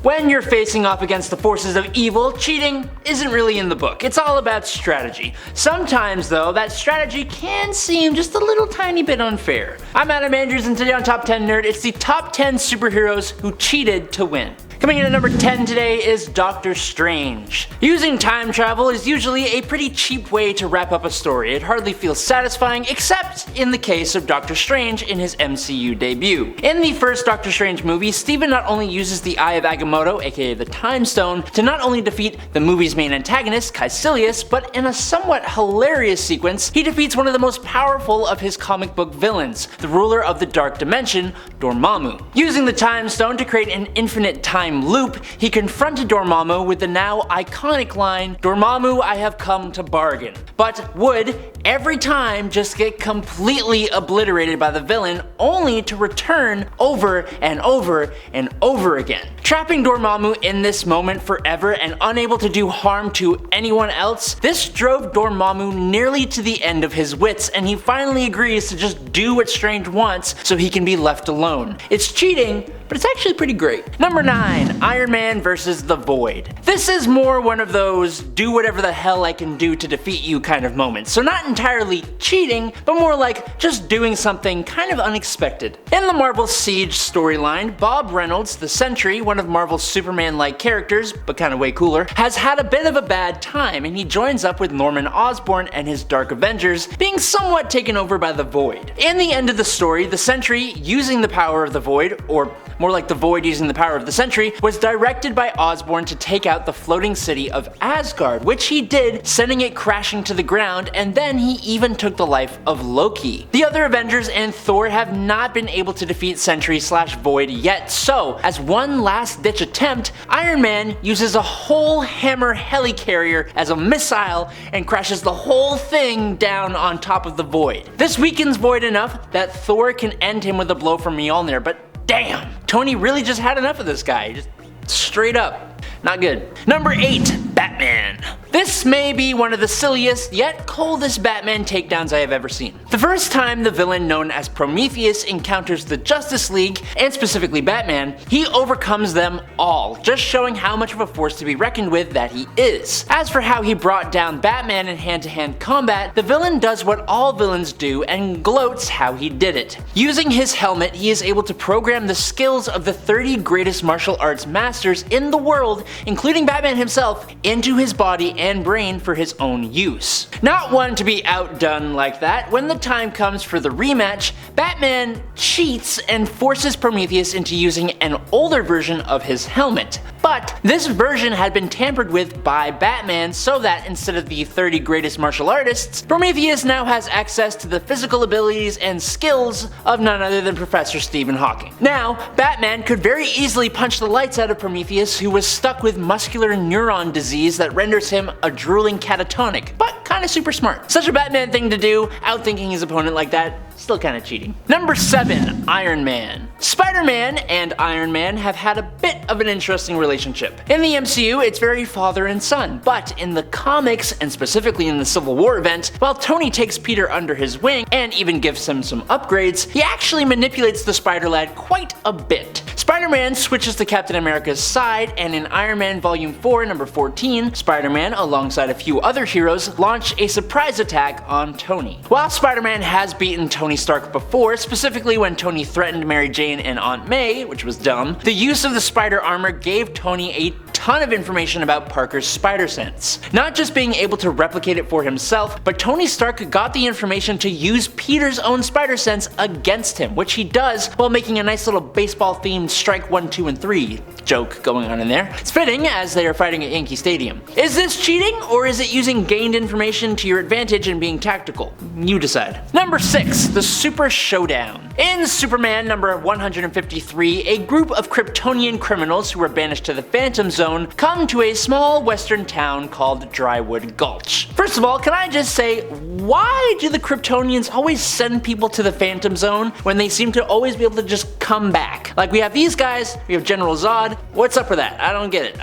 When you're facing off against the forces of evil, cheating isn't really in the book. It's all about strategy. Sometimes though, that strategy can seem just a little tiny bit unfair. I'm Adam Andrews, and today on Top 10 Nerd, it's the top 10 superheroes who cheated to win. Coming in at number 10 today is Doctor Strange. Using time travel is usually a pretty cheap way to wrap up a story. It hardly feels satisfying, except in the case of Doctor Strange in his MCU debut. In the first Doctor Strange movie, Steven not only uses the Eye of Agamotto, aka the Time Stone, to not only defeat the movie's main antagonist, Caecilius, but in a somewhat hilarious sequence, he defeats one of the most powerful of his comic book villains, the ruler of the Dark Dimension, Dormammu. Using the Time Stone to create an infinite time loop, he confronted Dormammu with the now iconic line, "Dormammu, I have come to bargain," but would every time just get completely obliterated by the villain, only to return over and over and over again. Trapping Dormammu in this moment forever and unable to do harm to anyone else, this drove Dormammu nearly to the end of his wits, and he finally agrees to just do what Strange wants so he can be left alone. It's cheating, but it's actually pretty great. Number 9. Iron Man vs. the Void. This is more one of those do whatever the hell I can do to defeat you kind of moments, so not entirely cheating, but more like just doing something kind of unexpected. In the Marvel Siege storyline, Bob Reynolds, the Sentry, one of Marvel's Superman-like characters, but kinda way cooler, has had a bit of a bad time, and he joins up with Norman Osborn and his Dark Avengers, being somewhat taken over by the Void. In the end of the story, the Sentry, using the power of the Void, or more like the Void using the power of the Sentry, was directed by Osborn to take out the floating city of Asgard, which he did, sending it crashing to the ground, and then he even took the life of Loki. The other Avengers and Thor have not been able to defeat Sentry/Void yet, so as one last ditch attempt, Iron Man uses a whole hammer helicarrier as a missile and crashes the whole thing down on top of the Void. This weakens Void enough that Thor can end him with a blow from Mjolnir, but damn, Tony really just had enough of this guy, just straight up. Not good. Number 8. Batman. This may be one of the silliest yet coldest Batman takedowns I have ever seen. The first time the villain known as Prometheus encounters the Justice League, and specifically Batman, he overcomes them all, just showing how much of a force to be reckoned with that he is. As for how he brought down Batman in hand-to-hand combat, the villain does what all villains do and gloats how he did it. Using his helmet, he is able to program the skills of the 30 greatest martial arts masters in the world, including Batman himself, into his body and brain for his own use. Not one to be outdone like that, when the time comes for the rematch, Batman cheats and forces Prometheus into using an older version of his helmet. But this version had been tampered with by Batman so that instead of the 30 greatest martial artists, Prometheus now has access to the physical abilities and skills of none other than Professor Stephen Hawking. Now, Batman could very easily punch the lights out of Prometheus, who was stuck with muscular neuron disease that renders him a drooling catatonic, but kinda super smart. Such a Batman thing to do, outthinking his opponent like that, still kinda cheating. Number 7. Iron Man. Spider-Man and Iron Man have had a bit of an interesting relationship. In the MCU, it's very father and son, but in the comics, and specifically in the Civil War event, while Tony takes Peter under his wing and even gives him some upgrades, he actually manipulates the Spider-Lad quite a bit. Spider-Man switches to Captain America's side, and in Iron Man Volume 4, number 14, Spider-Man, alongside a few other heroes, launch a surprise attack on Tony. While Spider-Man has beaten Tony Stark before, specifically when Tony threatened Mary Jane and Aunt May, which was dumb, the use of the spider armor gave Tony a ton of information about Parker's spider sense. Not just being able to replicate it for himself, but Tony Stark got the information to use Peter's own spider sense against him, which he does while making a nice little baseball themed strike 1, 2, and 3 joke going on in there. It's fitting as they are fighting at Yankee Stadium. Is this cheating, or is it using gained information to your advantage and being tactical? You decide. Number 6. The Super Showdown. In Superman number 153, a group of Kryptonian criminals who were banished to the Phantom Zone come to a small western town called Drywood Gulch. First of all, can I just say, why do the Kryptonians always send people to the Phantom Zone when they seem to always be able to just come back? Like, we have these guys, we have General Zod, what's up with that? I don't get it.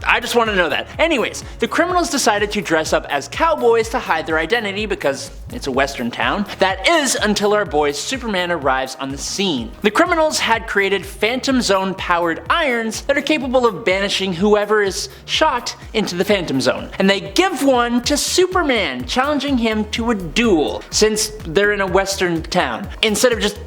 I just want to know that. Anyways, the criminals decided to dress up as cowboys to hide their identity because it's a western town. That is until our boy Superman arrives on the scene. The criminals had created Phantom Zone powered irons that are capable of banishing whoever is shot into the Phantom Zone. And they give one to Superman, challenging him to a duel since they're in a western town. Instead of just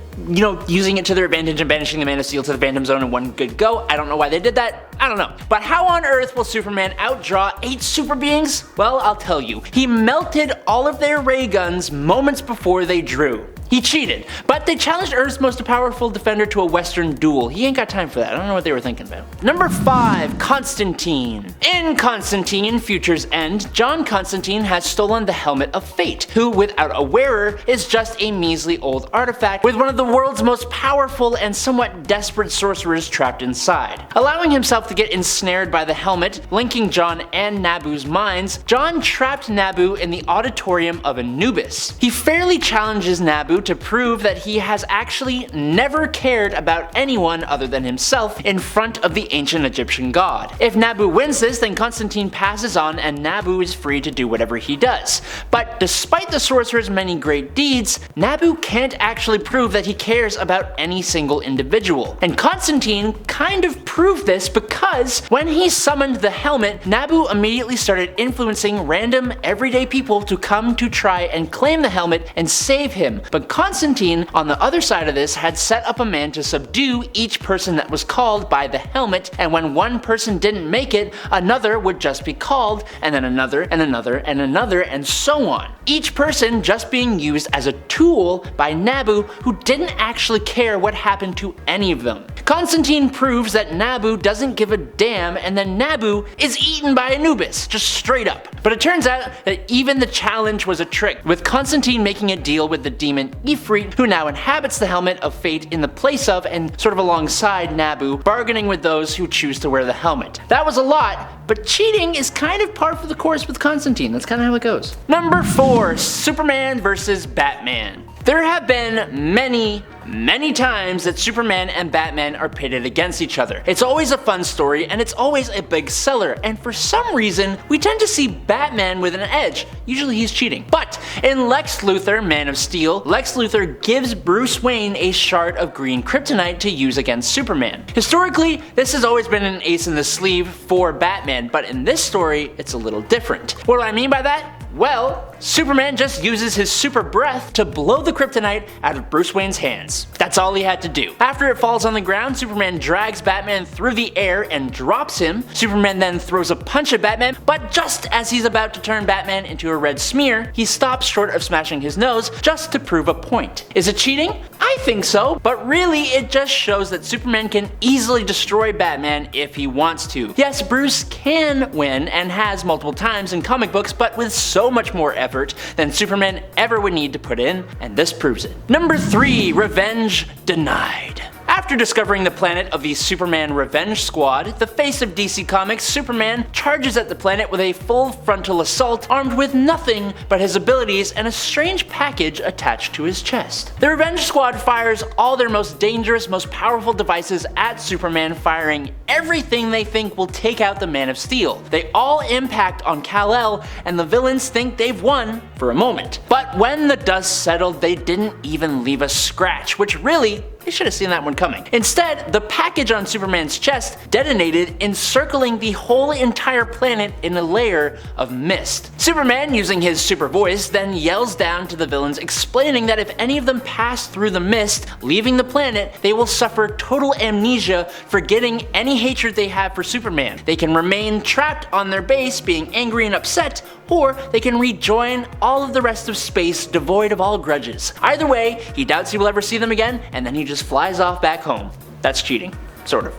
using it to their advantage and banishing the Man of Steel to the Phantom Zone in one good go. I don't know why they did that. I don't know. But how on earth will Superman outdraw 8 super beings? Well, I'll tell you. He melted all of their ray guns moments before they drew. He cheated, but they challenged Earth's most powerful defender to a western duel. He ain't got time for that. I don't know what they were thinking about. Number 5, Constantine. In Constantine, Future's End, John Constantine has stolen the Helmet of Fate, who, without a wearer, is just a measly old artifact with one of the world's most powerful and somewhat desperate sorcerers trapped inside. Allowing himself to get ensnared by the helmet, linking John and Nabu's minds, John trapped Nabu in the auditorium of Anubis. He fairly challenges Nabu to prove that he has actually never cared about anyone other than himself in front of the ancient Egyptian god. If Nabu wins this, then Constantine passes on and Nabu is free to do whatever he does. But despite the sorcerer's many great deeds, Nabu can't actually prove that he cares about any single individual. And Constantine kind of proved this because when he summoned the helmet, Nabu immediately started influencing random everyday people to come to try and claim the helmet and save him. But Constantine, on the other side of this, had set up a man to subdue each person that was called by the helmet, and when one person didn't make it, another would just be called, and then another, and another, and another, and so on. Each person just being used as a tool by Nabu, who didn't actually care what happened to any of them. Constantine proves that Nabu doesn't give a damn, and then Nabu is eaten by Anubis, just straight up. But it turns out that even the challenge was a trick, with Constantine making a deal with the demon Ifrit, who now inhabits the Helmet of Fate in the place of and sort of alongside Nabu, bargaining with those who choose to wear the helmet. That was a lot, but cheating is kind of par for the course with Constantine. That's kind of how it goes. Number 4, Superman vs. Batman. There have been many times that Superman and Batman are pitted against each other. It's always a fun story and it's always a big seller, and for some reason we tend to see Batman with an edge. Usually he's cheating. But in Lex Luthor, Man of Steel, Lex Luthor gives Bruce Wayne a shard of green kryptonite to use against Superman. Historically, this has always been an ace in the sleeve for Batman, but in this story it's a little different. What do I mean by that? Well, Superman just uses his super breath to blow the kryptonite out of Bruce Wayne's hands. That's all he had to do. After it falls on the ground, Superman drags Batman through the air and drops him. Superman then throws a punch at Batman, but just as he's about to turn Batman into a red smear, he stops short of smashing his nose just to prove a point. Is it cheating? I think so, but really it just shows that Superman can easily destroy Batman if he wants to. Yes, Bruce can win and has multiple times in comic books, but with so much more effort than Superman ever would need to put in, and this proves it. Number 3, Revenge Denied. After discovering the planet of the Superman Revenge Squad, the face of DC Comics, Superman charges at the planet with a full frontal assault armed with nothing but his abilities and a strange package attached to his chest. The Revenge Squad fires all their most dangerous, most powerful devices at Superman, firing everything they think will take out the Man of Steel. They all impact on Kal-El, and the villains think they've won for a moment. But when the dust settled, they didn't even leave a scratch, which really, they should have seen that one coming. Instead, the package on Superman's chest detonated, encircling the whole entire planet in a layer of mist. Superman, using his super voice, then yells down to the villains, explaining that if any of them pass through the mist, leaving the planet, they will suffer total amnesia, forgetting any hatred they have for Superman. They can remain trapped on their base, being angry and upset, or they can rejoin all of the rest of space devoid of all grudges. Either way, he doubts he will ever see them again, and then he just flies off back home. That's cheating. Sort of.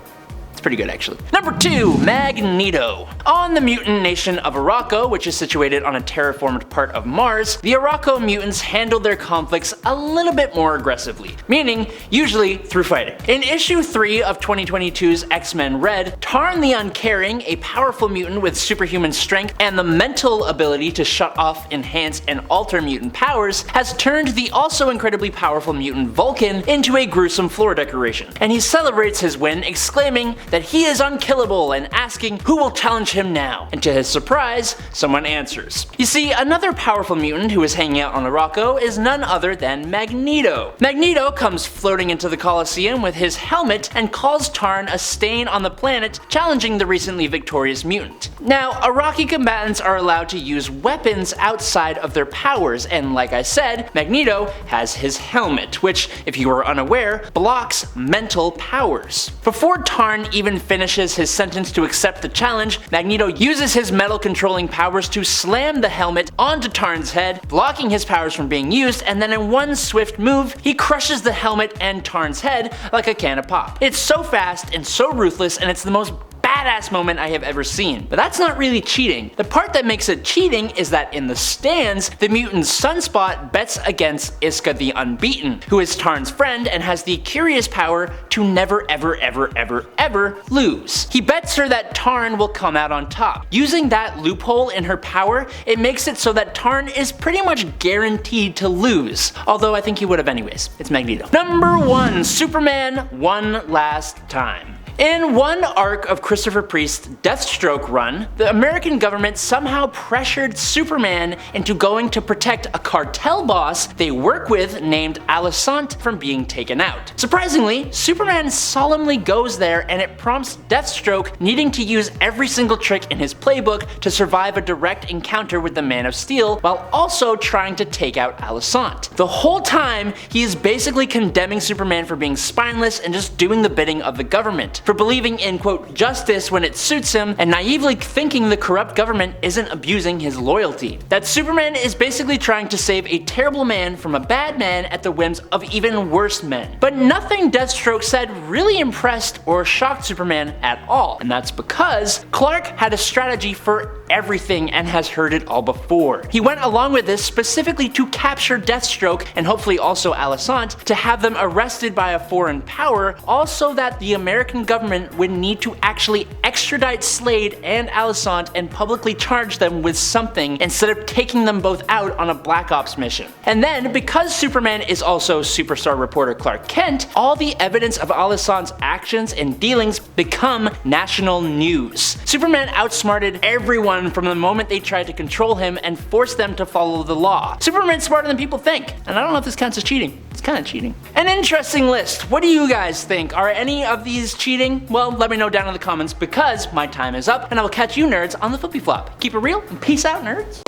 It's pretty good actually. Number 2, Magneto. On the mutant nation of Arakko, which is situated on a terraformed part of Mars, the Arakko mutants handle their conflicts a little bit more aggressively, meaning usually through fighting. In issue 3 of 2022's X-Men Red, Tarn the Uncaring, a powerful mutant with superhuman strength and the mental ability to shut off, enhance, and alter mutant powers, has turned the also incredibly powerful mutant Vulcan into a gruesome floor decoration. And he celebrates his win, exclaiming that he is unkillable and asking who will challenge him now. And to his surprise, someone answers. You see, another powerful mutant who is hanging out on Arakko is none other than Magneto. Magneto comes floating into the Colosseum with his helmet and calls Tarn a stain on the planet, challenging the recently victorious mutant. Now, Araki combatants are allowed to use weapons outside of their powers, and like I said, Magneto has his helmet, which, if you are unaware, blocks mental powers. Before Tarn even finishes his sentence to accept the challenge, Magneto uses his metal controlling powers to slam the helmet onto Tarn's head, blocking his powers from being used, and then in one swift move, he crushes the helmet and Tarn's head like a can of pop. It's so fast and so ruthless, and it's the most badass moment I have ever seen. But that's not really cheating. The part that makes it cheating is that in the stands, the mutant Sunspot bets against Iska the Unbeaten, who is Tarn's friend and has the curious power to never ever lose. He bets her that Tarn will come out on top. Using that loophole in her power, it makes it so that Tarn is pretty much guaranteed to lose, although I think he would have anyways. It's Magneto. Number 1. Superman One Last Time. In one arc of Christopher Priest's Deathstroke run, the American government somehow pressured Superman into going to protect a cartel boss they work with named Alisant from being taken out. Surprisingly, Superman solemnly goes there, and it prompts Deathstroke needing to use every single trick in his playbook to survive a direct encounter with the Man of Steel while also trying to take out Alisant. The whole time, he is basically condemning Superman for being spineless and just doing the bidding of the government, for believing in quote justice when it suits him, and naively thinking the corrupt government isn't abusing his loyalty. That Superman is basically trying to save a terrible man from a bad man at the whims of even worse men. But nothing Deathstroke said really impressed or shocked Superman at all, and that's because Clark had a strategy for everything and has heard it all before. He went along with this specifically to capture Deathstroke and hopefully also Alisant, to have them arrested by a foreign power, also that the American government would need to actually extradite Slade and Alisant and publicly charge them with something instead of taking them both out on a Black Ops mission. And then, because Superman is also superstar reporter Clark Kent, all the evidence of Alisant's actions and dealings become national news. Superman outsmarted everyone from the moment they tried to control him and forced them to follow the law. Superman's smarter than people think, and I don't know if this counts as cheating. It's kind of cheating. An interesting list. What do you guys think? Are any of these cheating? Well, let me know down in the comments, because my time is up, and I will catch you nerds on the flippy flop. Keep it real, and peace out, nerds.